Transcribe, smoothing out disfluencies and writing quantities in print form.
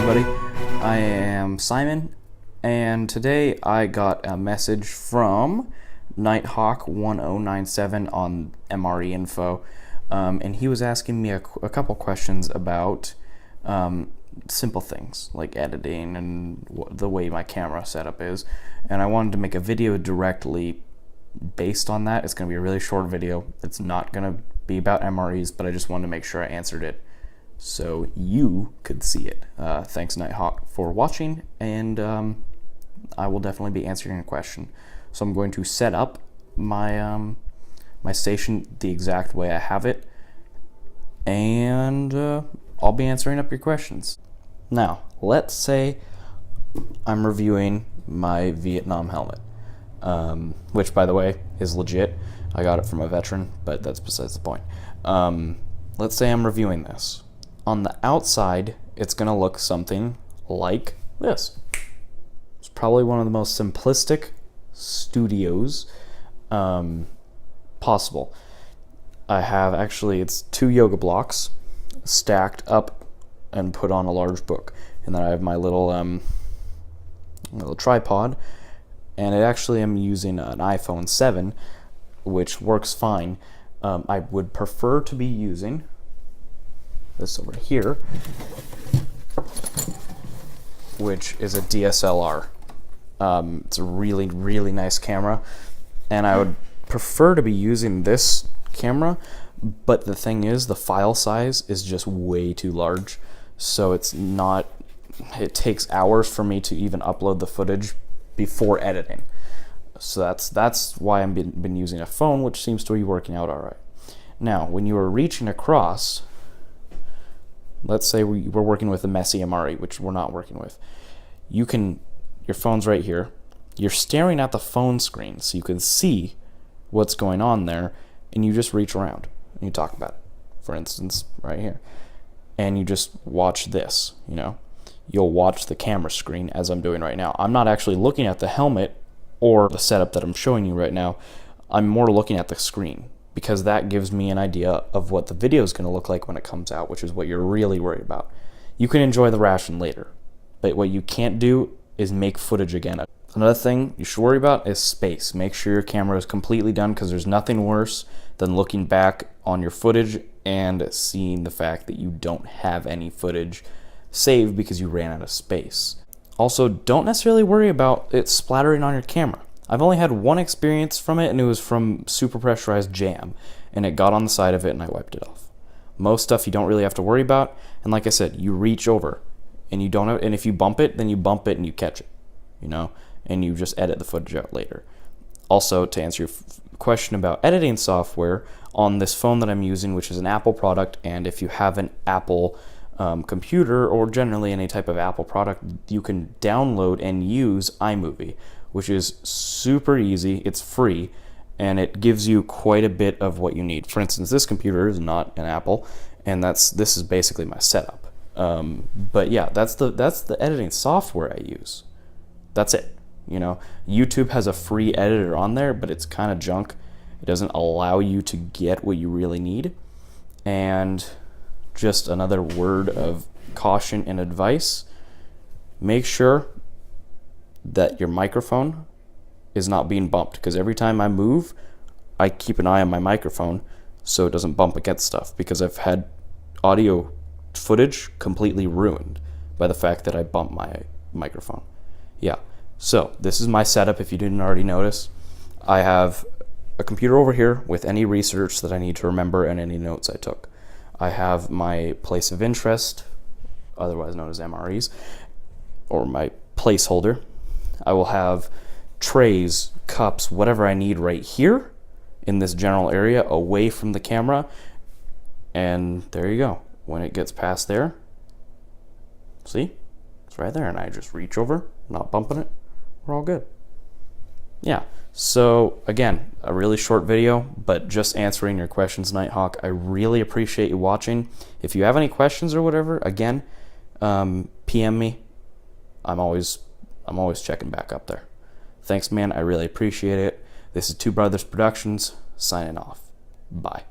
everybody. I am Simon, and today I got a message from Nighthawk1097 on MRE Info, and he was asking me a couple questions about simple things like editing and the way my camera setup is, and I wanted to make a video directly based on that. It's going to be a really short video. It's not going to be about MREs, but I just wanted to make sure I answered it so you could see it. Thanks, Nighthawk, for watching, and I will definitely be answering your question. So I'm going to set up my my station the exact way I have it, and I'll be answering up your questions. Now, let's say I'm reviewing my Vietnam helmet, which, by the way, is legit. I got it from a veteran, but that's besides the point. Let's say I'm reviewing this. On the outside, it's going to look something like this. It's probably one of the most simplistic studios possible. I have it's 2 yoga blocks stacked up and put on a large book. And then I have my little tripod, and I'm using an iPhone 7, which works fine. I would prefer to be using this over here, which is a DSLR. It's a really, really nice camera, and I would prefer to be using this camera, but the thing is, the file size is just way too large, so it takes hours for me to even upload the footage before editing. So that's why I've been using a phone, which seems to be working out all right. Now, when you are reaching across, let's say we're working with a messy MRE, which we're not working with. Your phone's right here. You're staring at the phone screen, so you can see what's going on there, and you just reach around and you talk about it. For instance, right here. And you just watch this, You'll watch the camera screen as I'm doing right now. I'm not actually looking at the helmet or the setup that I'm showing you right now. I'm more looking at the screen, because that gives me an idea of what the video is going to look like when it comes out, which is what you're really worried about. You can enjoy the ration later, but what you can't do is make footage again. Another thing you should worry about is space. Make sure your camera is completely done, because there's nothing worse than looking back on your footage and seeing the fact that you don't have any footage saved because you ran out of space. Also, don't necessarily worry about it splattering on your camera. I've only had one experience from it, and it was from super pressurized jam, and it got on the side of it and I wiped it off. Most stuff you don't really have to worry about, and like I said, you reach over and and if you bump it, then you bump it and you catch it, and you just edit the footage out later. Also, to answer your question about editing software, on this phone that I'm using, which is an Apple product, and if you have an Apple computer or generally any type of Apple product, you can download and use iMovie, which is super easy. It's free, and it gives you quite a bit of what you need. For instance, this computer is not an Apple, and this is basically my setup. But yeah, that's the editing software I use. That's it. YouTube has a free editor on there, but it's kind of junk. It doesn't allow you to get what you really need. And just another word of caution and advice: make sure that your microphone is not being bumped, because every time I move, I keep an eye on my microphone so it doesn't bump against stuff, because I've had audio footage completely ruined by the fact that I bump my microphone. Yeah, so this is my setup if you didn't already notice. I have a computer over here with any research that I need to remember and any notes I took. I have my place of interest, otherwise known as MREs, or my placeholder. I will have trays, cups, whatever I need right here in this general area away from the camera. And there you go. When it gets past there, see? It's right there, and I just reach over, not bumping it. We're all good. Yeah, so again, a really short video, but just answering your questions, Nighthawk. I really appreciate you watching. If you have any questions or whatever, again, PM me. I'm always checking back up there. Thanks, man. I really appreciate it. This is Two Brothers Productions, signing off. Bye.